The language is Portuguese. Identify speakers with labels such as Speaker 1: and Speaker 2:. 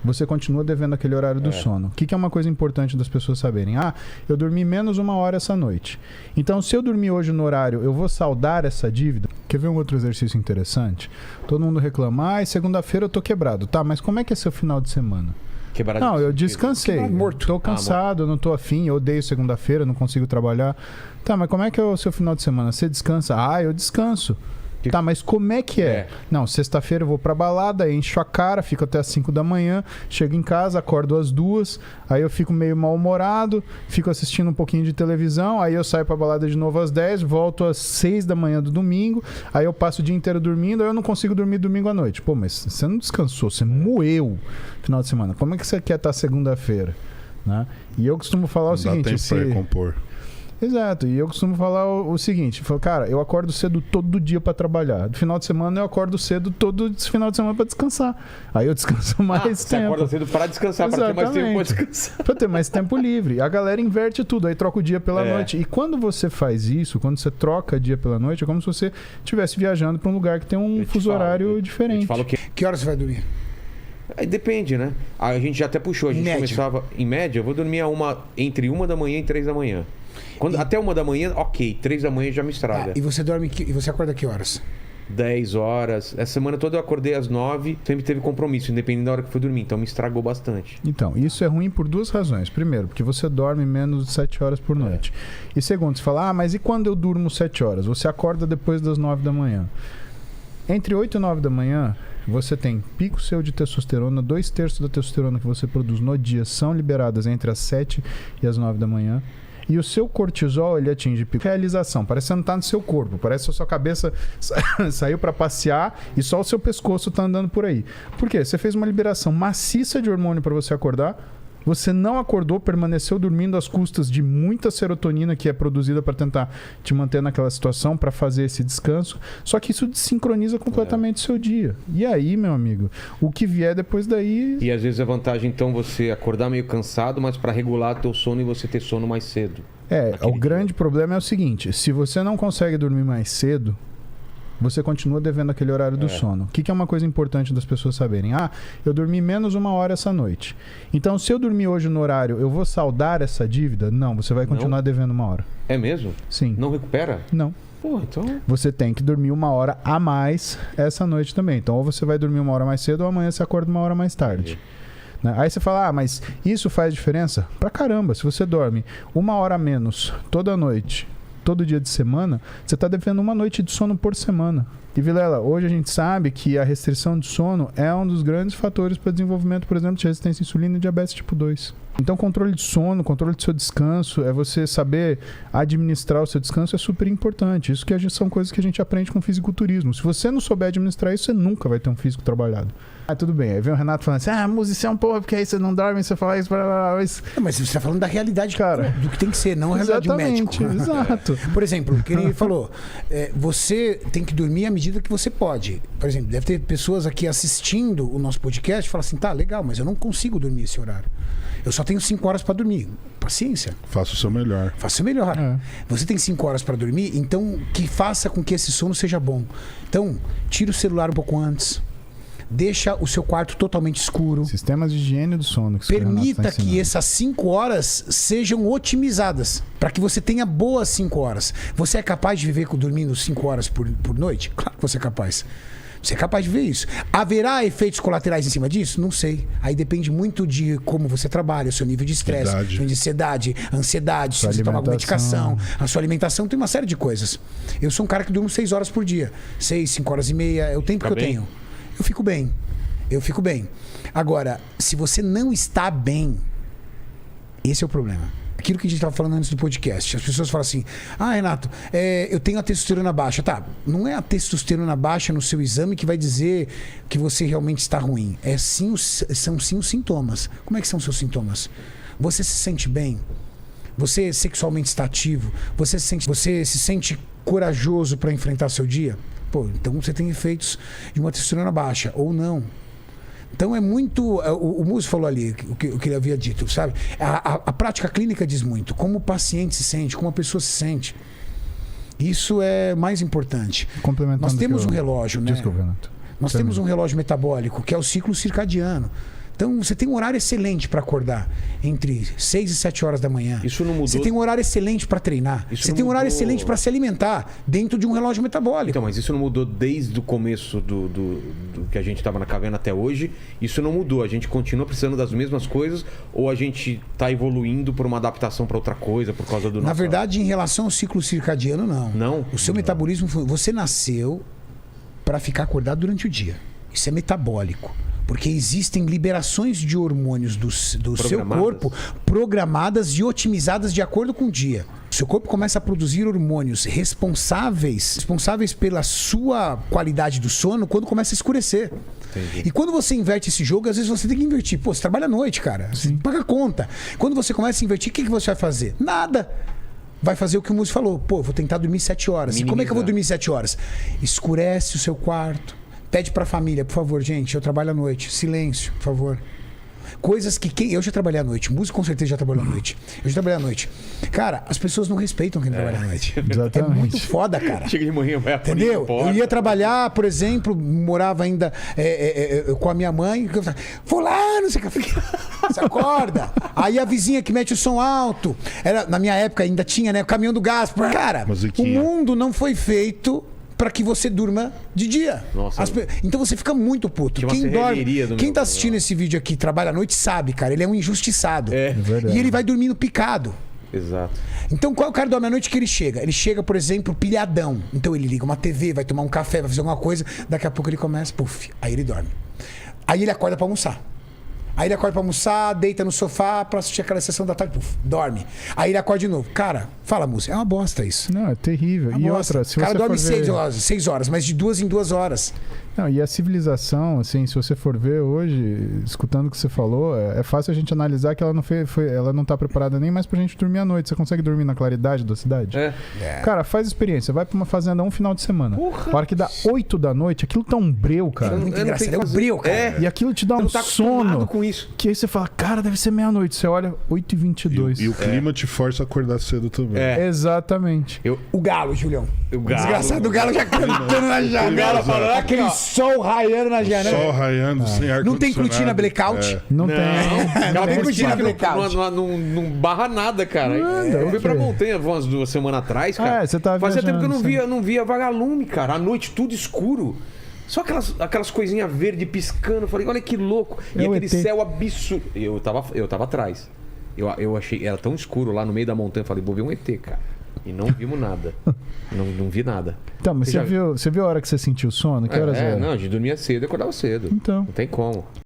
Speaker 1: você continua devendo aquele horário do sono. O que é uma coisa importante das pessoas saberem? Ah, eu dormi menos 1 hora essa noite. Então, se eu dormir hoje no horário, eu vou saldar essa dívida? Quer ver um outro exercício interessante? Todo mundo reclama, segunda-feira eu tô quebrado. Tá, mas como é que é seu final de semana?
Speaker 2: Quebrado.
Speaker 1: Não, eu descansei.
Speaker 3: Morto.
Speaker 1: Tô cansado, não tô afim, eu odeio segunda-feira, não consigo trabalhar. Tá, mas como é que é o seu final de semana? Você descansa? Ah, eu descanso. Tá, mas como é que é? Não, sexta-feira eu vou pra balada, encho a cara, fico até as 5 da manhã, chego em casa, acordo às 2, aí eu fico meio mal-humorado, fico assistindo um pouquinho de televisão, aí eu saio pra balada de novo às 10, volto às 6 da manhã do domingo, aí eu passo o dia inteiro dormindo, aí eu não consigo dormir domingo à noite. Pô, mas você não descansou, você moeu no final de semana. Como é que você quer estar segunda-feira? Né? E eu costumo falar o seguinte...
Speaker 4: Dá tempo pra recompor.
Speaker 1: Exato, e eu costumo falar o seguinte, cara, eu acordo cedo todo dia pra trabalhar. No final de semana eu acordo cedo todo final de semana pra descansar. Aí eu descanso mais tempo.
Speaker 2: Você acorda cedo pra descansar, pra ter mais tempo pra descansar.
Speaker 1: Pra ter mais tempo livre. A galera inverte tudo, aí troca o dia pela noite. E quando você faz isso, quando você troca dia pela noite, é como se você estivesse viajando pra um lugar que tem um fuso horário diferente.
Speaker 3: Que horas você vai dormir?
Speaker 2: Aí depende, né? A gente já até puxou, a gente começava... Em média, eu vou dormir entre 1 da manhã e 3 da manhã. Até 1 da manhã, ok. 3 da manhã já me estraga.
Speaker 3: E você dorme e você acorda que horas?
Speaker 2: 10 horas. Essa semana toda eu acordei às 9. Sempre teve compromisso, independente da hora que fui dormir. Então me estragou bastante.
Speaker 1: Então, isso é ruim por 2 razões. Primeiro, porque você dorme menos de 7 horas por noite. E segundo, você fala, mas e quando eu durmo 7 horas? Você acorda depois das 9 da manhã. Entre 8 e 9 da manhã, você tem pico seu de testosterona. 2/3 da testosterona que você produz no dia são liberadas entre as 7 e as 9 da manhã. E o seu cortisol, ele atinge pico de realização. Parece que você não tá no seu corpo. Parece que a sua cabeça saiu para passear e só o seu pescoço tá andando por aí. Por quê? Você fez uma liberação maciça de hormônio para você acordar. Você não acordou, permaneceu dormindo às custas de muita serotonina que é produzida para tentar te manter naquela situação, para fazer esse descanso. Só que isso desincroniza completamente o seu dia. E aí, meu amigo, o que vier depois daí...
Speaker 2: E às vezes a vantagem, então, você acordar meio cansado, mas para regular teu sono e você ter sono mais cedo.
Speaker 1: O grande problema é o seguinte, se você não consegue dormir mais cedo, você continua devendo aquele horário do sono. O que é uma coisa importante das pessoas saberem? Ah, eu dormi menos 1 hora essa noite. Então, se eu dormir hoje no horário, eu vou saldar essa dívida? Não, você vai continuar devendo 1 hora.
Speaker 2: É mesmo?
Speaker 1: Sim.
Speaker 2: Não recupera?
Speaker 1: Não.
Speaker 2: Pô, então...
Speaker 1: Você tem que dormir 1 hora a mais essa noite também. Então, ou você vai dormir 1 hora mais cedo ou amanhã você acorda 1 hora mais tarde. Aí você fala, mas isso faz diferença? Pra caramba, se você dorme 1 hora a menos toda noite, todo dia de semana, você está devendo 1 noite de sono por semana. E Vilela, hoje a gente sabe que a restrição de sono é um dos grandes fatores para desenvolvimento, por exemplo, de resistência à insulina e diabetes tipo 2. Então, controle de sono, controle do seu descanso, é você saber administrar o seu descanso, é super importante. Isso que são coisas que a gente aprende com fisiculturismo. Se você não souber administrar isso, você nunca vai ter um físico trabalhado. Tudo bem. Aí vem o Renato falando assim, música, você é um porra, porque aí você não dorme, você fala isso, mas
Speaker 3: você está falando da realidade, cara, do que tem que ser, não a realidade do médico.
Speaker 1: Exato.
Speaker 3: Por exemplo, o que ele falou, você tem que dormir à medida que você pode. Por exemplo, deve ter pessoas aqui assistindo o nosso podcast e falam assim, tá, legal, mas eu não consigo dormir esse horário. Eu só tenho 5 horas para dormir. Paciência.
Speaker 4: Faça o seu melhor.
Speaker 3: Faça o seu melhor. Você tem 5 horas para dormir, então que faça com que esse sono seja bom. Então, tira o celular um pouco antes. Deixa o seu quarto totalmente escuro.
Speaker 1: Sistemas de higiene do sono.
Speaker 3: Permita que essas 5 horas sejam otimizadas. Para que você tenha boas 5 horas. Você é capaz de viver dormindo 5 horas por noite? Claro que você é capaz. Você é capaz de ver isso. Haverá efeitos colaterais em cima disso? Não sei. Aí depende muito de como você trabalha, o seu nível de estresse, o nível de ansiedade, se você toma alguma medicação, a sua alimentação, tem uma série de coisas. Eu sou um cara que durmo 6 horas por dia. 6, 5 horas e meia, é o tempo que eu tenho. Eu fico bem. Agora, se você não está bem, esse é o problema. Aquilo que a gente estava falando antes do podcast. As pessoas falam assim, Renato, eu tenho a testosterona baixa. Tá, não é a testosterona baixa no seu exame que vai dizer que você realmente está ruim. São sim os sintomas. Como é que são os seus sintomas? Você se sente bem? Você sexualmente está ativo? Você se sente corajoso para enfrentar seu dia? Pô, então você tem efeitos de uma testosterona baixa, ou não. Então é muito... O Musso falou ali, o que ele havia dito, sabe? A prática clínica diz muito. Como o paciente se sente, como a pessoa se sente. Isso é mais importante. Nós temos um relógio, né?
Speaker 1: Desculpa, Renato.
Speaker 3: Nós temos um relógio metabólico, que é o ciclo circadiano. Então você tem um horário excelente para acordar entre 6 e 7 horas da manhã.
Speaker 2: Isso não mudou.
Speaker 3: Você tem um horário excelente para treinar.
Speaker 2: Isso
Speaker 3: você
Speaker 2: não
Speaker 3: tem um horário
Speaker 2: mudou.
Speaker 3: excelente para se alimentar dentro de um relógio metabólico.
Speaker 2: Então, mas isso não mudou desde o começo do que a gente estava na caverna até hoje. Isso não mudou. A gente continua precisando das mesmas coisas ou a gente está evoluindo por uma adaptação para outra coisa por causa do
Speaker 3: Na verdade, em relação ao ciclo circadiano, não.
Speaker 2: Não?
Speaker 3: O seu metabolismo, você nasceu para ficar acordado durante o dia. Isso é metabólico. Porque existem liberações de hormônios do seu corpo programadas e otimizadas de acordo com o dia. O seu corpo começa a produzir hormônios responsáveis pela sua qualidade do sono quando começa a escurecer.
Speaker 2: Entendi.
Speaker 3: E quando você inverte esse jogo, às vezes você tem que invertir. Pô, você trabalha à noite, cara. Você paga conta. Quando você começa a invertir, o que você vai fazer? Nada. Vai fazer o que o músico falou. Pô, vou tentar dormir 7 horas. E como é que eu vou dormir 7 horas? Escurece o seu quarto. Pede pra família, por favor, gente, eu trabalho à noite. Silêncio, por favor. Coisas que eu já trabalhei à noite. Músico com certeza já trabalhou à noite. Eu já trabalhei à noite. Cara, as pessoas não respeitam quem trabalha à noite.
Speaker 1: Exatamente.
Speaker 3: É muito foda, cara.
Speaker 2: Chega de manhã, vai
Speaker 3: entendeu? Eu ia trabalhar, por exemplo, morava ainda com a minha mãe. Fulano, você acorda. Aí a vizinha que mete o som alto. Na minha época ainda tinha, né? O caminhão do gás. Cara, o mundo não foi feito para que você durma de dia.
Speaker 2: Nossa.
Speaker 3: Então você fica muito puto. Quem tá assistindo esse vídeo aqui, trabalha à noite, sabe, cara. Ele é um injustiçado.
Speaker 2: É
Speaker 3: e ele vai dormindo picado.
Speaker 2: Exato.
Speaker 3: Então, qual é o cara dorme à noite que ele chega? Ele chega, por exemplo, pilhadão. Então ele liga uma TV, vai tomar um café, vai fazer alguma coisa. Daqui a pouco ele começa, puf, aí ele dorme. Aí ele acorda pra almoçar. Aí ele acorda pra almoçar, deita no sofá pra assistir aquela sessão da tarde, puf, dorme. Aí ele acorda de novo. Cara, fala, música, é uma bosta isso.
Speaker 1: Não, é terrível. E outra, se
Speaker 3: o cara
Speaker 1: você
Speaker 3: dorme
Speaker 1: for
Speaker 3: 6 horas, mas de 2 em 2 horas.
Speaker 1: Não, e a civilização, assim, se você for ver hoje, escutando o que você falou, é fácil a gente analisar que ela não tá preparada nem mais pra gente dormir à noite. Você consegue dormir na claridade da cidade? Cara, faz experiência. Vai pra uma fazenda um final de semana.
Speaker 2: Porra.
Speaker 1: A hora que dá 8 da noite, aquilo tá um breu, cara.
Speaker 3: É muito engraçado. É um breu, cara.
Speaker 1: E aquilo te dá um
Speaker 2: tá
Speaker 1: sono.
Speaker 2: Com isso.
Speaker 1: Que aí você fala, cara, deve ser meia-noite. Você olha, 8h22.
Speaker 4: E o clima te força a acordar cedo também.
Speaker 1: Exatamente.
Speaker 3: O galo, Julião.
Speaker 2: O galo.
Speaker 3: Desgraçado, o galo já cantando na janela.
Speaker 2: falando
Speaker 3: Aquele sol raiando na janela.
Speaker 4: Sol raiando, sem ar-condicionado.
Speaker 3: Não tem cortina blackout?
Speaker 1: Não tem.
Speaker 2: Não tem
Speaker 3: cortina
Speaker 2: que
Speaker 3: blackout.
Speaker 2: não barra nada, cara. Eu fui pra montanha umas 2 semanas atrás, cara.
Speaker 1: Você tava
Speaker 2: Fazia tempo que eu
Speaker 1: viajando,
Speaker 2: não via vagalume, cara. À noite, tudo escuro. Só aquelas coisinhas verdes piscando. Eu falei, olha que louco. E aquele céu absurdo. Eu tava atrás. Eu achei, era tão escuro lá no meio da montanha. Eu falei, vou ver um ET, cara. E não vimos nada. não vi nada.
Speaker 1: Então, mas você viu a hora que você sentiu sono? Que horas era?
Speaker 2: Não, a gente dormia cedo e acordava cedo.
Speaker 1: Então.
Speaker 2: Não tem como.